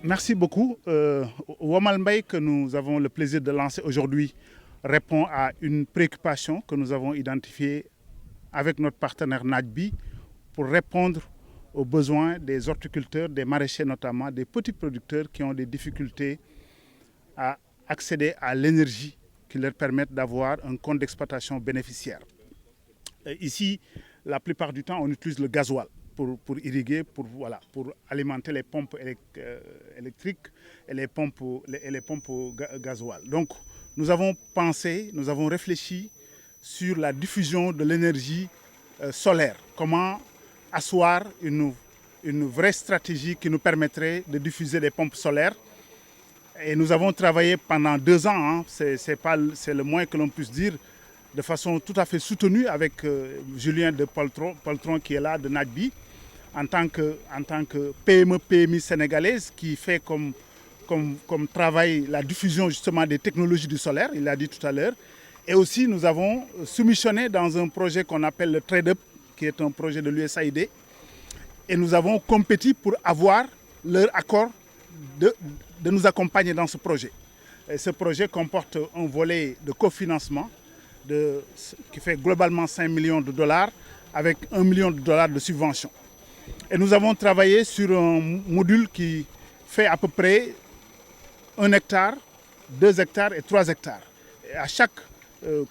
Merci beaucoup. Wamal Mbaye, que nous avons le plaisir de lancer aujourd'hui, répond à une préoccupation que nous avons identifiée avec notre partenaire NADBI pour répondre aux besoins des horticulteurs, des maraîchers notamment, des petits producteurs qui ont des difficultés à accéder à l'énergie qui leur permette d'avoir un compte d'exploitation bénéficiaire. Ici, la plupart du temps, on utilise le gasoil pour irriguer, pour alimenter les pompes électriques et les pompes au gasoil. Donc, nous avons réfléchi sur la diffusion de l'énergie solaire. Comment asseoir une vraie stratégie qui nous permettrait de diffuser des pompes solaires. Et nous avons travaillé pendant 2 ans, c'est le moins que l'on puisse dire, de façon tout à fait soutenue avec Julien de Poltron qui est là, de NADBI, en tant que PME, PMI sénégalaise qui fait comme travail la diffusion justement des technologies du solaire, il l'a dit tout à l'heure. Et aussi nous avons soumissionné dans un projet qu'on appelle le Trade Up, qui est un projet de l'USAID. Et nous avons compétit pour avoir leur accord de nous accompagner dans ce projet. Et ce projet comporte un volet de cofinancement qui fait globalement 5 millions de dollars avec 1 million de dollars de subvention. Et nous avons travaillé sur un module qui fait à peu près 1 hectare, 2 hectares et 3 hectares. Et à chaque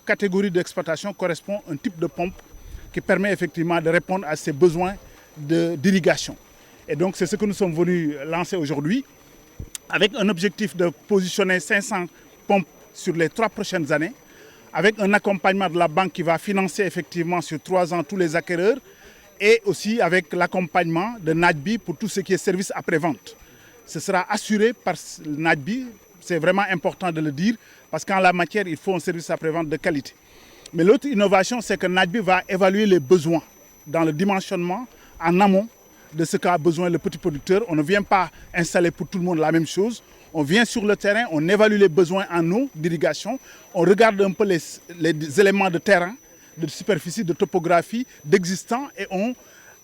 catégorie d'exploitation correspond un type de pompe qui permet effectivement de répondre à ces besoins d'irrigation. Et donc c'est ce que nous sommes venus lancer aujourd'hui, avec un objectif de positionner 500 pompes sur les 3 prochaines années, avec un accompagnement de la banque qui va financer effectivement sur 3 ans tous les acquéreurs, et aussi avec l'accompagnement de NADBI pour tout ce qui est service après-vente. Ce sera assuré par NADBI, c'est vraiment important de le dire, parce qu'en la matière, il faut un service après-vente de qualité. Mais l'autre innovation, c'est que NADBI va évaluer les besoins dans le dimensionnement en amont de ce qu'a besoin le petit producteur. On ne vient pas installer pour tout le monde la même chose. On vient sur le terrain, on évalue les besoins en eau d'irrigation, on regarde un peu les éléments de terrain, de superficie, de topographie, d'existant, et on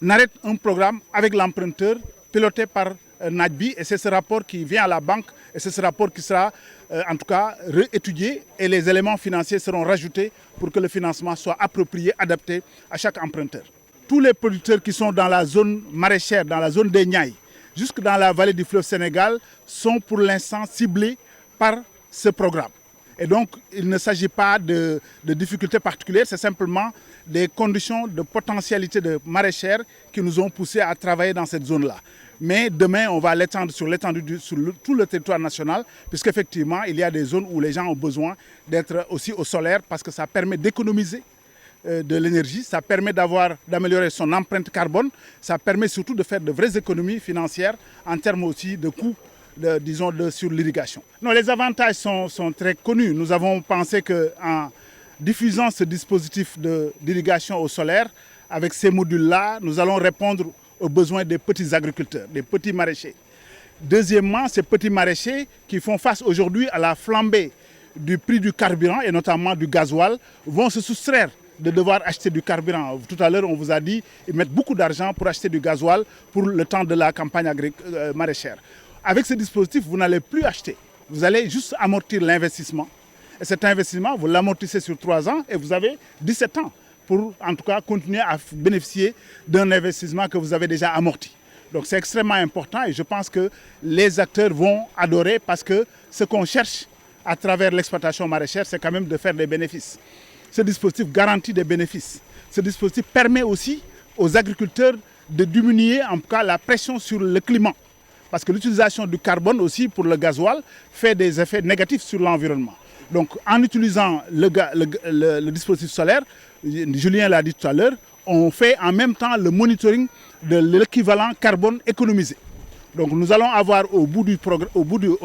arrête un programme avec l'emprunteur piloté par NADBI, et c'est ce rapport qui vient à la banque, et c'est ce rapport qui sera en tout cas réétudié, et les éléments financiers seront rajoutés pour que le financement soit approprié, adapté à chaque emprunteur. Tous les producteurs qui sont dans la zone maraîchère, dans la zone des Niayes, jusque dans la vallée du fleuve Sénégal, sont pour l'instant ciblés par ce programme. Et donc, il ne s'agit pas de difficultés particulières, c'est simplement des conditions de potentialité de maraîchère qui nous ont poussés à travailler dans cette zone-là. Mais demain, on va l'étendre sur tout le territoire national, puisqu'effectivement, il y a des zones où les gens ont besoin d'être aussi au solaire, parce que ça permet d'économiser de l'énergie, ça permet d'améliorer son empreinte carbone, ça permet surtout de faire de vraies économies financières en termes aussi de coûts, sur l'irrigation. Non, les avantages sont très connus. Nous avons pensé qu'en diffusant ce dispositif d'irrigation au solaire, avec ces modules-là, nous allons répondre aux besoins des petits agriculteurs, des petits maraîchers. Deuxièmement, ces petits maraîchers qui font face aujourd'hui à la flambée du prix du carburant et notamment du gasoil vont se soustraire de devoir acheter du carburant. Tout à l'heure, on vous a dit qu'ils mettent beaucoup d'argent pour acheter du gasoil pour le temps de la campagne maraîchère. Avec ce dispositif, vous n'allez plus acheter. Vous allez juste amortir l'investissement. Et cet investissement, vous l'amortissez sur 3 ans et vous avez 17 ans pour, en tout cas, continuer à bénéficier d'un investissement que vous avez déjà amorti. Donc c'est extrêmement important et je pense que les acteurs vont adorer, parce que ce qu'on cherche à travers l'exploitation maraîchère, c'est quand même de faire des bénéfices. Ce dispositif garantit des bénéfices. Ce dispositif permet aussi aux agriculteurs de diminuer en tout cas la pression sur le climat. Parce que l'utilisation du carbone aussi pour le gasoil fait des effets négatifs sur l'environnement. Donc en utilisant le dispositif solaire, Julien l'a dit tout à l'heure, on fait en même temps le monitoring de l'équivalent carbone économisé. Donc nous allons avoir au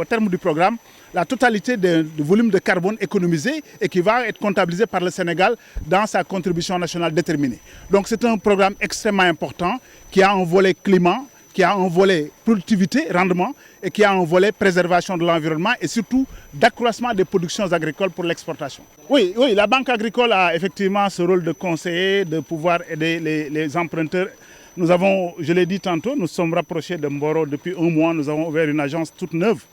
terme du programme la totalité du volume de carbone économisé et qui va être comptabilisé par le Sénégal dans sa contribution nationale déterminée. Donc c'est un programme extrêmement important qui a un volet climat, qui a un volet productivité, rendement, et qui a un volet préservation de l'environnement et surtout d'accroissement des productions agricoles pour l'exportation. Oui, la Banque agricole a effectivement ce rôle de conseiller, de pouvoir aider les emprunteurs Nous avons, je l'ai dit tantôt, nous sommes rapprochés de Mboro depuis 1 mois. Nous avons ouvert une agence toute neuve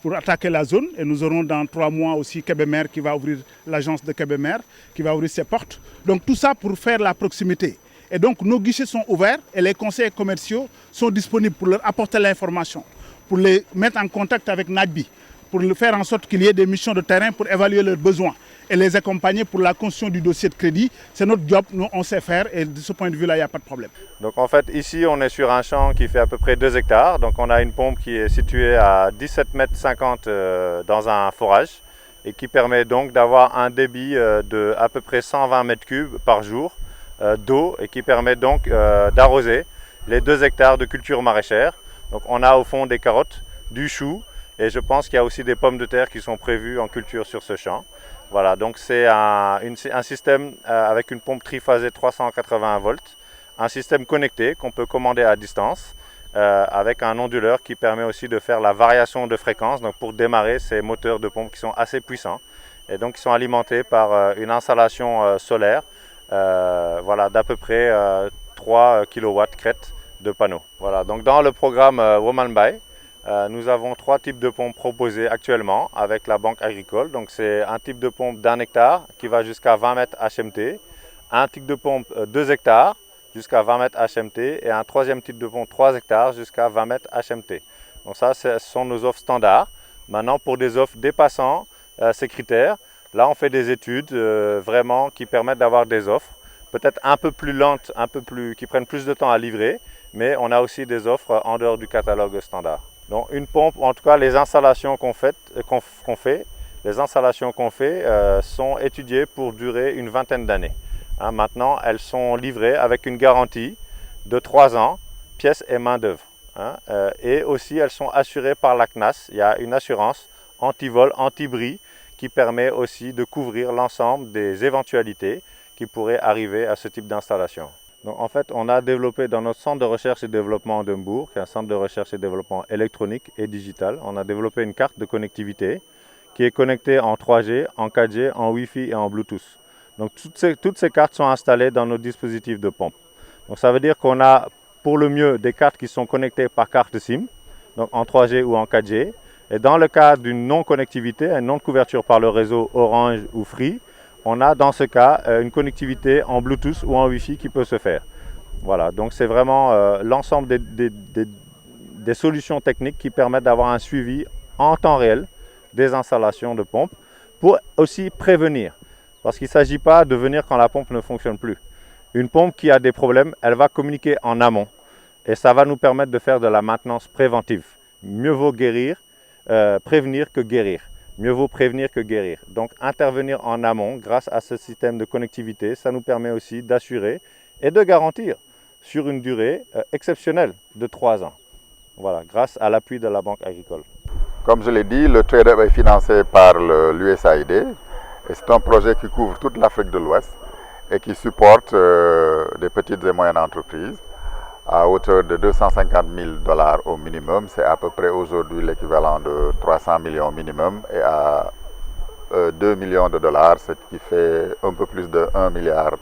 pour attaquer la zone. Et nous aurons dans 3 mois aussi Kébémer qui va ouvrir l'agence de Kébémer, qui va ouvrir ses portes. Donc tout ça pour faire la proximité. Et donc nos guichets sont ouverts et les conseillers commerciaux sont disponibles pour leur apporter l'information, pour les mettre en contact avec NADBI, pour faire en sorte qu'il y ait des missions de terrain pour évaluer leurs besoins et les accompagner pour la construction du dossier de crédit. C'est notre job, nous on sait faire et de ce point de vue-là, il n'y a pas de problème. Donc en fait ici on est sur un champ qui fait à peu près 2 hectares. Donc on a une pompe qui est située à 17,50 m dans un forage et qui permet donc d'avoir un débit de à peu près 120 m3 par jour d'eau et qui permet donc d'arroser les 2 hectares de culture maraîchère. Donc on a au fond des carottes, du chou et je pense qu'il y a aussi des pommes de terre qui sont prévues en culture sur ce champ. Voilà, donc c'est un système avec une pompe triphasée 380 volts, un système connecté qu'on peut commander à distance avec un onduleur qui permet aussi de faire la variation de fréquence donc pour démarrer ces moteurs de pompe qui sont assez puissants et donc qui sont alimentés par une installation solaire voilà, d'à peu près 3 kW crête de panneaux. Voilà, donc dans le programme Womanbuy, nous avons 3 types de pompes proposés actuellement avec la Banque Agricole. Donc c'est un type de pompe d'1 hectare qui va jusqu'à 20 mètres HMT, un type de pompe 2 hectares jusqu'à 20 mètres HMT et un 3e type de pompe 3 hectares jusqu'à 20 mètres HMT. Donc ça, ce sont nos offres standards. Maintenant, pour des offres dépassant ces critères, là on fait des études vraiment qui permettent d'avoir des offres peut-être un peu plus lentes, qui prennent plus de temps à livrer, mais on a aussi des offres en dehors du catalogue standard. Donc une pompe, en tout cas les installations qu'on fait, sont étudiées pour durer une vingtaine d'années. Hein, maintenant, elles sont livrées avec une garantie de 3 ans, pièces et main d'œuvre. Hein, et aussi, elles sont assurées par la CNAS. Il y a une assurance anti-vol, anti-bris qui permet aussi de couvrir l'ensemble des éventualités qui pourraient arriver à ce type d'installation. Donc, en fait, on a développé dans notre centre de recherche et développement d'Humbourg, qui est un centre de recherche et développement électronique et digital, on a développé une carte de connectivité qui est connectée en 3G, en 4G, en Wi-Fi et en Bluetooth. Donc toutes ces cartes sont installées dans nos dispositifs de pompe. Donc ça veut dire qu'on a pour le mieux des cartes qui sont connectées par carte SIM, donc en 3G ou en 4G. Et dans le cas d'une non-connectivité, une non-couverture par le réseau Orange ou Free, on a dans ce cas une connectivité en Bluetooth ou en Wi-Fi qui peut se faire. Voilà, donc c'est vraiment l'ensemble des solutions techniques qui permettent d'avoir un suivi en temps réel des installations de pompes pour aussi prévenir. Parce qu'il ne s'agit pas de venir quand la pompe ne fonctionne plus. Une pompe qui a des problèmes, elle va communiquer en amont. Et ça va nous permettre de faire de la maintenance préventive. Mieux vaut prévenir que guérir. Mieux vaut prévenir que guérir. Donc intervenir en amont grâce à ce système de connectivité, ça nous permet aussi d'assurer et de garantir sur une durée exceptionnelle de 3 ans. Voilà, grâce à l'appui de la Banque Agricole. Comme je l'ai dit, le TradeUp est financé par l'USAID et c'est un projet qui couvre toute l'Afrique de l'Ouest et qui supporte des petites et moyennes entreprises à hauteur de 250 000 $ au minimum. C'est à peu près aujourd'hui l'équivalent de 300 millions minimum et à 2 millions de dollars, ce qui fait un peu plus de 1,3 milliard.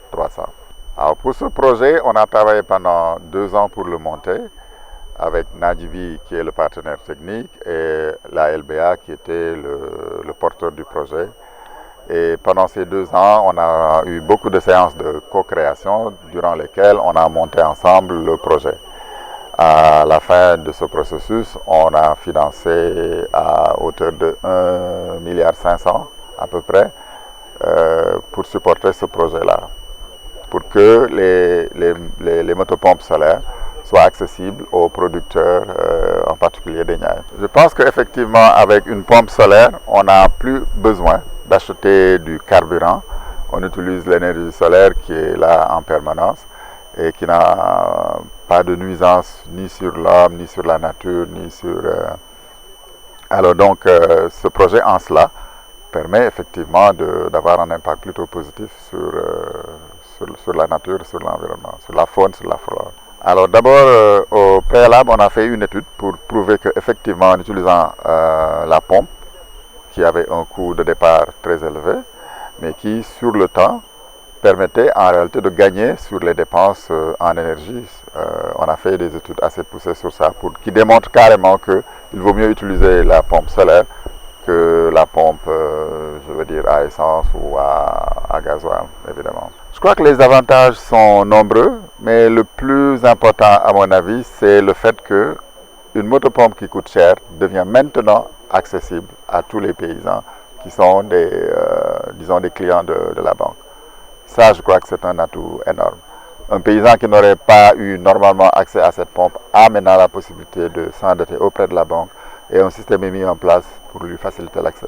Alors pour ce projet, on a travaillé pendant 2 ans pour le monter avec NADBI qui est le partenaire technique et la LBA qui était le porteur du projet. Et pendant ces 2 ans, on a eu beaucoup de séances de co-création durant lesquelles on a monté ensemble le projet. À la fin de ce processus, on a financé à hauteur de 1,5 milliard à peu près pour supporter ce projet-là, pour que les motopompes solaires soient accessibles aux producteurs, en particulier des Niayes. Je pense qu'effectivement, avec une pompe solaire, on n'a plus besoin d'acheter du carburant. On utilise l'énergie solaire qui est là en permanence et qui n'a pas de nuisance ni sur l'homme, ni sur la nature, ni sur... Alors donc, ce projet en cela permet effectivement d'avoir un impact plutôt positif sur la nature, sur l'environnement, sur la faune, sur la flore. Alors d'abord, au préalable, on a fait une étude pour prouver qu'effectivement, en utilisant la pompe, qui avait un coût de départ très élevé, mais qui, sur le temps, permettait en réalité de gagner sur les dépenses en énergie. On a fait des études assez poussées sur ça qui démontrent carrément qu'il vaut mieux utiliser la pompe solaire que la pompe, je veux dire, à essence ou à gasoil, évidemment. Je crois que les avantages sont nombreux, mais le plus important, à mon avis, c'est le fait qu'une motopompe qui coûte cher devient maintenant accessible à tous les paysans qui sont disons des clients de la banque. Ça, je crois que c'est un atout énorme. Un paysan qui n'aurait pas eu normalement accès à cette pompe a maintenant la possibilité de s'endetter auprès de la banque et un système est mis en place pour lui faciliter l'accès.